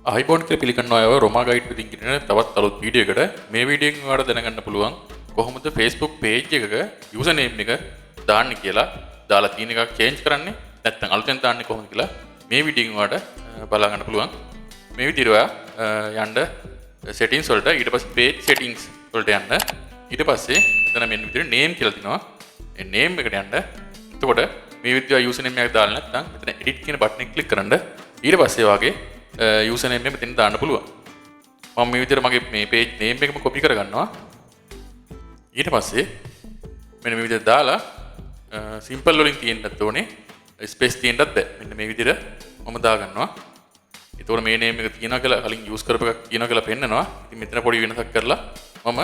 iPhone කියලා පිළිගන්න අයව රොමා ගයිඩ් වලින් කියන තවත් අලුත් වීඩියෝ එකකට මේ වීඩියෝ එකෙන් ඔයාලට දැනගන්න පුළුවන් කොහොමද Facebook page එකක user name එක දාන්න කියලා දාලා තියෙන එකක් change කරන්නේ නැත්නම් අලුතෙන් දාන්නේ කොහොමද කියලා මේ වීඩියෝ එකෙන් ඔයාලට බලා ගන්න පුළුවන්. මේ විදිහට ඔයා යන්න settings වලට ඊට පස්සේ page settings වලට යන්න ඊට පස්සේ එතන මෙන්න විදිහට name කියලා තියෙනවා. ඒ name එකට යන්න. එතකොට මේ විදිහට user name එකක් දාලා නැත්නම් මෙතන edit කියන බටන් එක click කරන්න ඊට පස්සේ වාගේ user name එක මෙතන දාන්න පුළුවන්. මම මේ විදිහට මගේ මේ page name එකම copy කරගන්නවා. ඊට පස්සේ මෙන්න මේ විදිහට දාලා simple වලින් තියෙන්නත් ඕනේ. space තියෙන්නත් බෑ. මෙන්න මේ විදිහට මම දාගන්නවා. ඒතකොට මේ name එක තියනවා කියලා කලින් use කරපු එකක් තියනවා කියලා පෙන්නනවා. ඉතින් මෙතන පොඩි වෙනසක් කරලා මම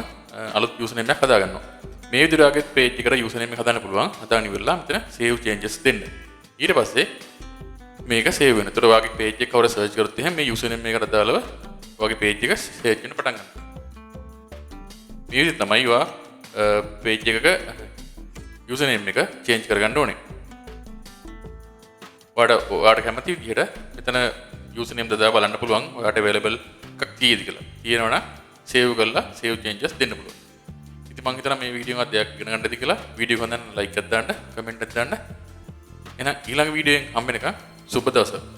අලුත් user name එකක් හදාගන්නවා. මේ විදිහට ආගේ page එකට user name එක හදාන්න පුළුවන්. හදාගෙන ඉවරලා මෙතන save changes දෙන්න. ඊට පස්සේ මේක save වෙනවා. ඒතකොට ඔයාගේ page එක කවර search කරොත් එහෙනම් මේ user name එකට දාලා ඔයාගේ page එක search වෙන්න පටන් ගන්නවා. මේ විදිහට තමයි ඔයා page එකක user name එක change කරගන්න ඕනේ. ඔයාට කැමති විදිහට මෙතන user name දාලා බලන්න පුළුවන්. ඔයාට available එකක් කීයද කියලා. තියෙනවනම් save කරලා save changes දෙන්න පුළුවන්. ඉතින් මම හිතනවා මේ වීඩියෝ එකත් දෙයක් ඉගෙන ගන්න ඇති කියලා. වීඩියෝ එක හොඳ නම් like එකක් දාන්න, comment එකක් දාන්න. එහෙනම් ඊළඟ වීඩියෝ එකෙන් හම්බ වෙනකම් සුබ දවසක්.